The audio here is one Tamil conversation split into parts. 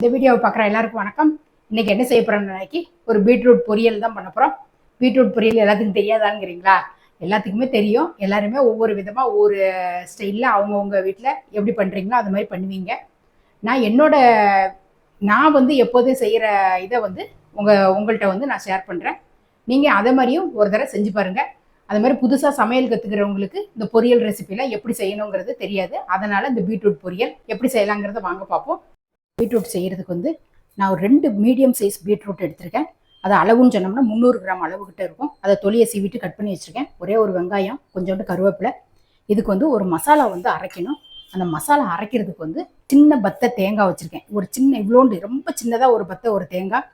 இந்த வீடியோவை பார்க்குற எல்லாருக்கும் வணக்கம். இன்னைக்கு என்ன செய்ய போறோம்னு நினைக்கி ஒரு பீட்ரூட் பொரியல் தான் பண்ண போகிறோம். பீட்ரூட் பொரியல் எல்லாத்துக்கும் தெரியாதாங்கிறீங்களா? எல்லாத்துக்குமே தெரியும். எல்லாருமே ஒவ்வொரு விதமாக ஒவ்வொரு ஸ்டைலில் அவங்கவுங்க வீட்டில் எப்படி பண்ணுறீங்களோ அது மாதிரி பண்ணுவீங்க. நான் வந்து எப்போதும் செய்கிற இதை வந்து உங்கள்கிட்ட நான் ஷேர் பண்ணுறேன். நீங்கள் அதை மாதிரியும் ஒரு தடவை செஞ்சு பாருங்கள். அது மாதிரி புதுசாக சமையல் கற்றுக்கிறவங்களுக்கு இந்த பொரியல் ரெசிபிலாம் எப்படி செய்யணுங்கிறது தெரியாது. அதனால் இந்த பீட்ரூட் பொரியல் எப்படி செய்யலாங்கிறத வாங்க பார்ப்போம். பீட்ரூட் செய்கிறதுக்கு நான் ஒரு 2 மீடியம் சைஸ் பீட்ரூட் எடுத்திருக்கேன். அது அளவுன்னு சொன்னோம்னா 300 கிராம் அளவுகிட்ட இருக்கும். அதை தொலியை சீவிட்டு கட் பண்ணி வச்சுருக்கேன். ஒரே ஒரு வெங்காயம், கொஞ்சோண்டு கருவேப்பிலை. இதுக்கு ஒரு மசாலா அரைக்கணும். அந்த மசாலா அரைக்கிறதுக்கு சின்ன பத்தை தேங்காய் வச்சுருக்கேன். ஒரு சின்ன இவ்வளோண்டு ரொம்ப சின்னதாக ஒரு பத்தை ஒரு தேங்காய்,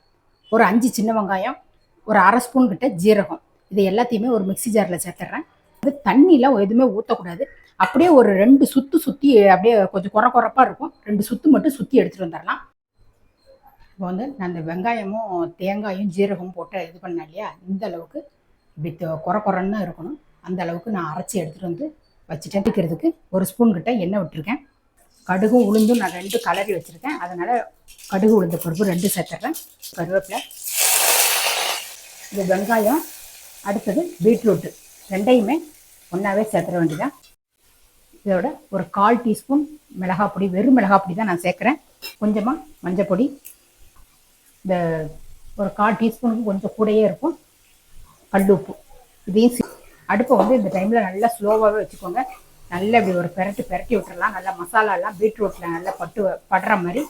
ஒரு 5 சின்ன வெங்காயம், ஒரு அரை ஸ்பூன் கிட்ட ஜீரகம். இது எல்லாத்தையுமே ஒரு மிக்சி ஜாரில் சேர்த்துட்றேன். அது தண்ணிலாம் எதுவுமே ஊற்றக்கூடாது. அப்படியே ஒரு 2 சுற்றி அப்படியே கொஞ்சம் குறப்பாக இருக்கும். 2 சுற்று மட்டும் சுற்றி எடுத்துகிட்டு வந்துடலாம். இப்போ நான் இந்த வெங்காயமும் தேங்காயும் ஜீரகமும் போட்டு இது பண்ணேன் இல்லையா, இந்த அளவுக்கு இப்படி குறன்னு இருக்கணும். அந்த அளவுக்கு நான் அரைச்சி எடுத்துகிட்டு வச்சுட்டேன். வைக்கிறதுக்கு ஒரு ஸ்பூன் கிட்ட எண்ணெய் விட்டுருக்கேன். கடுகும் உளுந்தும் நான் 2 கலரி வச்சுருக்கேன். அதனால் கடுகு உளுந்த பருப்பு 2 சேர்த்துட்றேன். கருவேப்பிலை, இது வெங்காயம், அடுத்தது பீட்ரூட்டு, ரெண்டையுமே ஒன்றாவே சேர்த்துட வேண்டியதான். இதோட ஒரு 1/4 டீஸ்பூன் மிளகாய் பொடி, வெறும் மிளகாய் பொடி தான் நான் சேர்க்குறேன். கொஞ்சமாக மஞ்சள் பொடி, இந்த ஒரு 1/4 டீஸ்பூனுக்கு கொஞ்சம் கூடயே இருக்கும் கல் உப்பு. இதையும் அடுப்பை இந்த டைமில் நல்லா ஸ்லோவாகவே வச்சுக்கோங்க. நல்லா இப்படி ஒரு பெரட்டி விட்டுறலாம். நல்லா மசாலாலாம் பீட்ரூட்டில் நல்லா படுற மாதிரி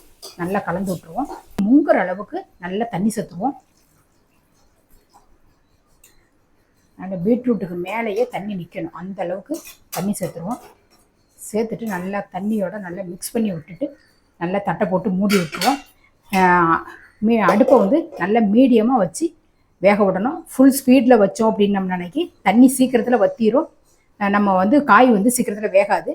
நல்லா கலந்து விட்டுருவோம். முங்குற அளவுக்கு நல்லா தண்ணி சேர்த்துவோம். அந்த பீட்ரூட்டுக்கு மேலேயே தண்ணி நிற்கணும், அந்த அளவுக்கு தண்ணி சேர்த்துருவோம். சேர்த்துட்டு நல்லா தண்ணியோட நல்லா மிக்ஸ் பண்ணி விட்டுட்டு நல்லா தட்டை போட்டு மூடி விட்டுருவோம். அடுப்பை நல்லா மீடியமாக வச்சு வேக விடணும். ஃபுல் ஸ்பீடில் வச்சோம் அப்படின்னு நம்ம நினைக்கி தண்ணி சீக்கிரத்தில் வற்றிடும். நம்ம காய் சீக்கிரத்தில் வேகாது.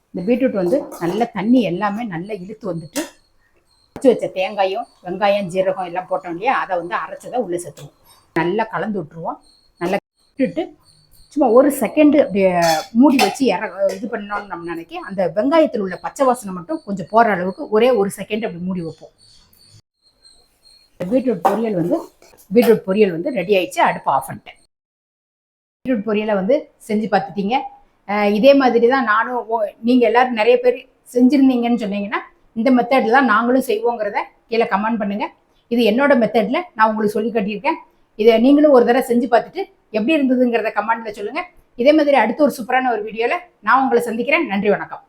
இந்த பீட்ரூட் நல்ல தண்ணி எல்லாமே நல்லா இழுத்து வச்சு வச்ச தேங்காயும் வெங்காயம் ஜீரகம் எல்லாம் போட்டோம் இல்லையா, அதை அரைச்சதை உள்ளே சேர்த்துருவோம். நல்லா கலந்து விட்டுருவோம். நல்லா விட்டுட்டு சும்மா ஒரு செகண்டு அப்படியே மூடி வச்சு இது பண்ணோன்னு நம்ம நினைக்கி அந்த வெங்காயத்தில் உள்ள பச்சை வாசனை மட்டும் கொஞ்சம் போகிற அளவுக்கு ஒரே ஒரு செகண்ட் அப்படி மூடி வைப்போம். பீட்ரூட் பொரியல் ரெடி ஆயிடுச்சு. அடுப்பு ஆஃப் பண்ணிட்டேன். பீட்ரூட் பொரியலை செஞ்சு பார்த்துட்டீங்க. இதே மாதிரி தான் நானும் நீங்கள் எல்லோரும் நிறைய பேர் செஞ்சுருந்தீங்கன்னு சொன்னீங்கன்னா இந்த மெத்தடில் தான் நாங்களும் செய்வோங்கிறத கீழே கமெண்ட் பண்ணுங்கள். இது என்னோட மெத்தடில் நான் உங்களுக்கு சொல்லி காட்டியிருக்கேன். இதை நீங்களும் ஒரு தடவை செஞ்சு பார்த்துட்டு எப்படி இருந்ததுங்கிறத கமெண்ட்டில் சொல்லுங்கள். இதே மாதிரி அடுத்த ஒரு சூப்பரான ஒரு வீடியோவில் நான் உங்களை சந்திக்கிறேன். நன்றி, வணக்கம்.